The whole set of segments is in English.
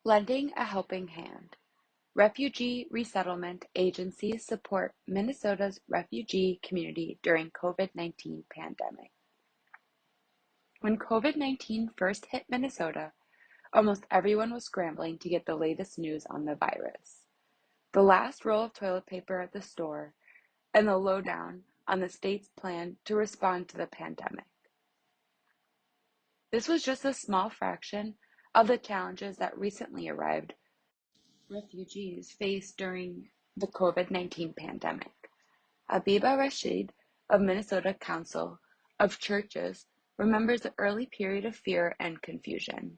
Lending a helping hand. Refugee resettlement agencies support Minnesota's refugee community during COVID-19 pandemic. When COVID-19 first hit Minnesota, almost everyone was scrambling to get the latest news on the virus. The last roll of toilet paper at the store, and the lowdown on the state's plan to respond to the pandemic. This was just a small fraction of the challenges that recently arrived refugees faced during the COVID-19 pandemic. Abiba Rashid of Minnesota Council of Churches remembers the early period of fear and confusion.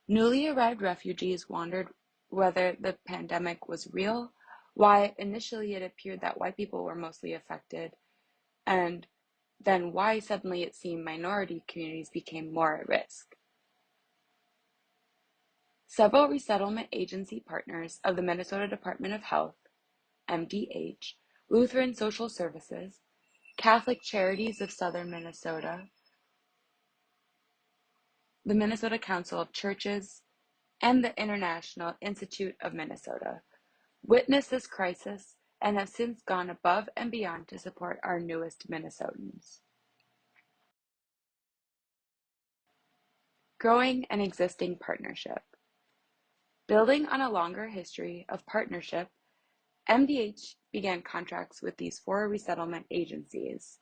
Newly arrived refugees wondered whether the pandemic was real, why initially it appeared that white people were mostly affected, and then why suddenly it seemed minority communities became more at risk. Several resettlement agency partners of the Minnesota Department of Health, MDH, Lutheran Social Services, Catholic Charities of Southern Minnesota, the Minnesota Council of Churches, and the International Institute of Minnesota witnessed this crisis and have since gone above and beyond to support our newest Minnesotans. Growing an existing partnership. Building on a longer history of partnership, MDH began contracts with these 4 resettlement agencies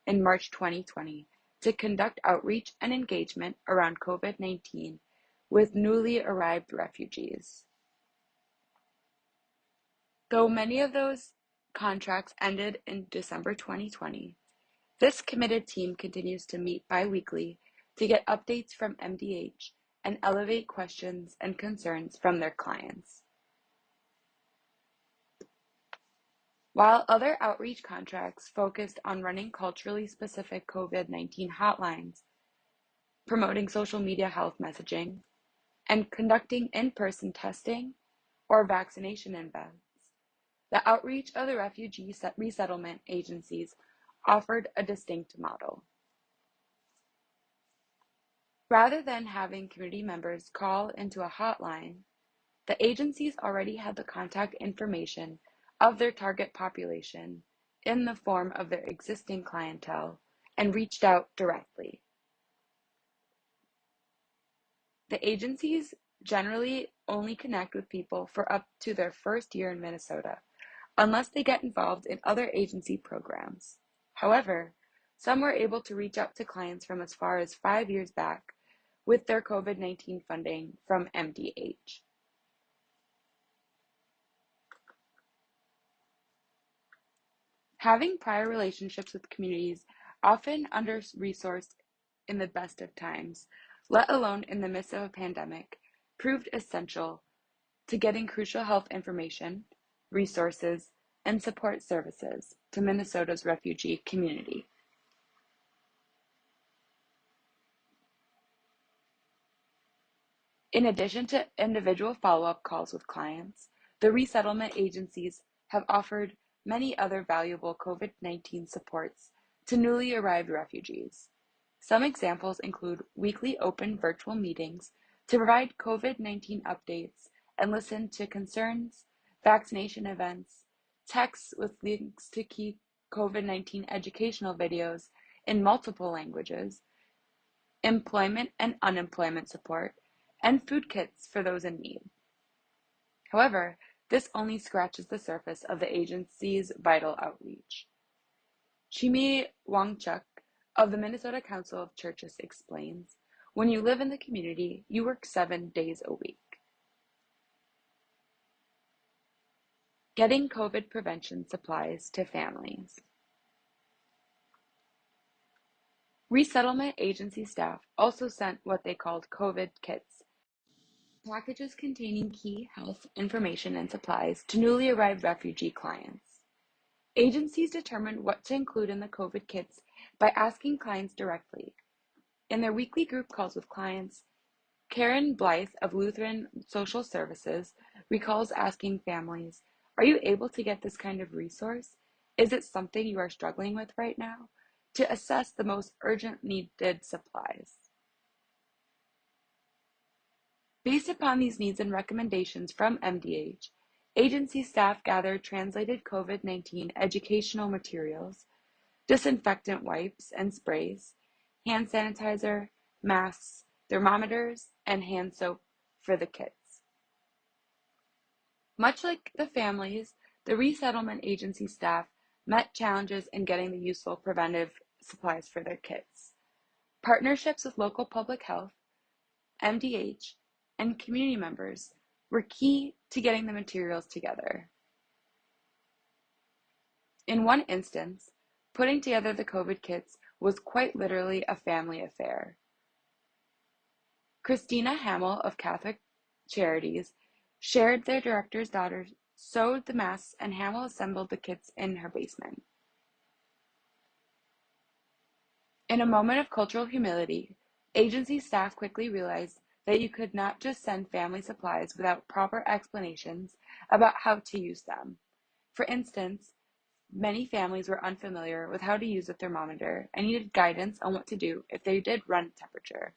in March 2020 to conduct outreach and engagement around COVID-19 with newly arrived refugees. Though many of those contracts ended in December 2020, this committed team continues to meet bi-weekly to get updates from MDH and elevate questions and concerns from their clients. While other outreach contracts focused on running culturally specific COVID-19 hotlines, promoting social media health messaging, and conducting in-person testing or vaccination events, the outreach of the refugee resettlement agencies offered a distinct model. Rather than having community members call into a hotline, the agencies already had the contact information of their target population in the form of their existing clientele and reached out directly. The agencies generally only connect with people for up to their first year in Minnesota, unless they get involved in other agency programs. However, some were able to reach out to clients from as far as 5 years back with their COVID-19 funding from MDH. Having prior relationships with communities often under-resourced in the best of times, let alone in the midst of a pandemic, proved essential to getting crucial health information, resources, and support services to Minnesota's refugee community. In addition to individual follow-up calls with clients, the resettlement agencies have offered many other valuable COVID-19 supports to newly arrived refugees. Some examples include weekly open virtual meetings to provide COVID-19 updates and listen to concerns, vaccination events, texts with links to key COVID-19 educational videos in multiple languages, employment and unemployment support, and food kits for those in need. However, this only scratches the surface of the agency's vital outreach. Chimi Wangchuk of the Minnesota Council of Churches explains, when you live in the community, you work 7 days a week. Getting COVID prevention supplies to families. Resettlement agency staff also sent what they called COVID kits, packages containing key health information and supplies to newly arrived refugee clients. Agencies determined what to include in the COVID kits by asking clients directly. In their weekly group calls with clients, Karen Blythe of Lutheran Social Services recalls asking families, "Are you able to get this kind of resource? Is it something you are struggling with right now?" to assess the most urgent needed supplies. Based upon these needs and recommendations from MDH, agency staff gathered translated COVID-19 educational materials, disinfectant wipes and sprays, hand sanitizer, masks, thermometers, and hand soap for the kids. Much like the families, the resettlement agency staff met challenges in getting the useful preventive supplies for their kids. Partnerships with local public health, MDH, and community members were key to getting the materials together. In one instance, putting together the COVID kits was quite literally a family affair. Christina Hamill of Catholic Charities shared their director's daughter sewed the masks and Hamill assembled the kits in her basement. In a moment of cultural humility, agency staff quickly realized that you could not just send family supplies without proper explanations about how to use them. For instance, many families were unfamiliar with how to use a thermometer and needed guidance on what to do if they did run temperature.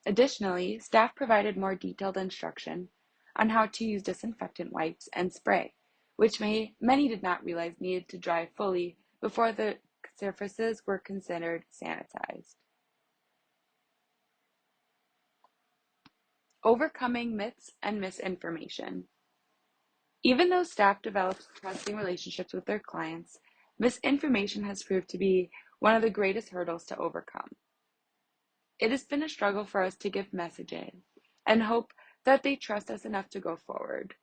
Additionally, staff provided more detailed instruction on how to use disinfectant wipes and spray, which many did not realize needed to dry fully before the surfaces were considered sanitized. Overcoming myths and misinformation. Even though staff developed trusting relationships with their clients, misinformation has proved to be one of the greatest hurdles to overcome. It has been a struggle for us to give messaging and hope that they trust us enough to go forward,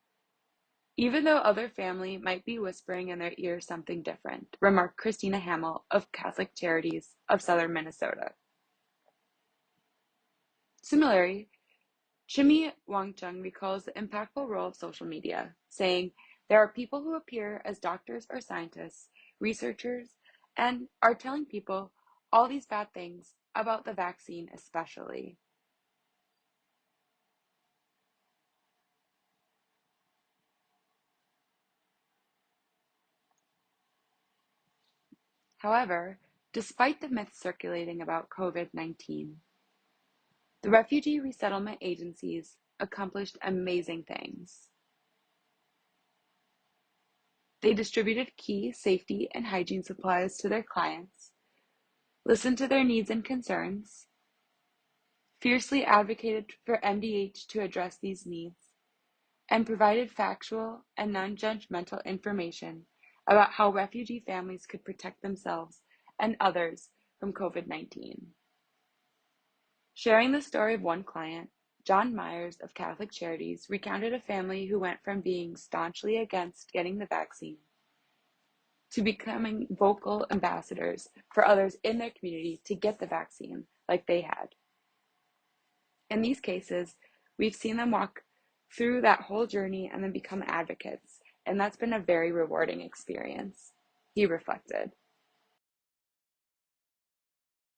even though other family might be whispering in their ear something different, remarked Christina Hamill of Catholic Charities of Southern Minnesota. Similarly, Chimmy Wangchung recalls the impactful role of social media, saying, "There are people who appear as doctors or scientists, researchers, and are telling people all these bad things about the vaccine especially." However, despite the myths circulating about COVID-19, the refugee resettlement agencies accomplished amazing things. They distributed key safety and hygiene supplies to their clients, listened to their needs and concerns, fiercely advocated for MDH to address these needs, and provided factual and non-judgmental information about how refugee families could protect themselves and others from COVID-19. Sharing the story of one client, John Myers of Catholic Charities recounted a family who went from being staunchly against getting the vaccine to becoming vocal ambassadors for others in their community to get the vaccine like they had. In these cases, we've seen them walk through that whole journey and then become advocates, and that's been a very rewarding experience, he reflected.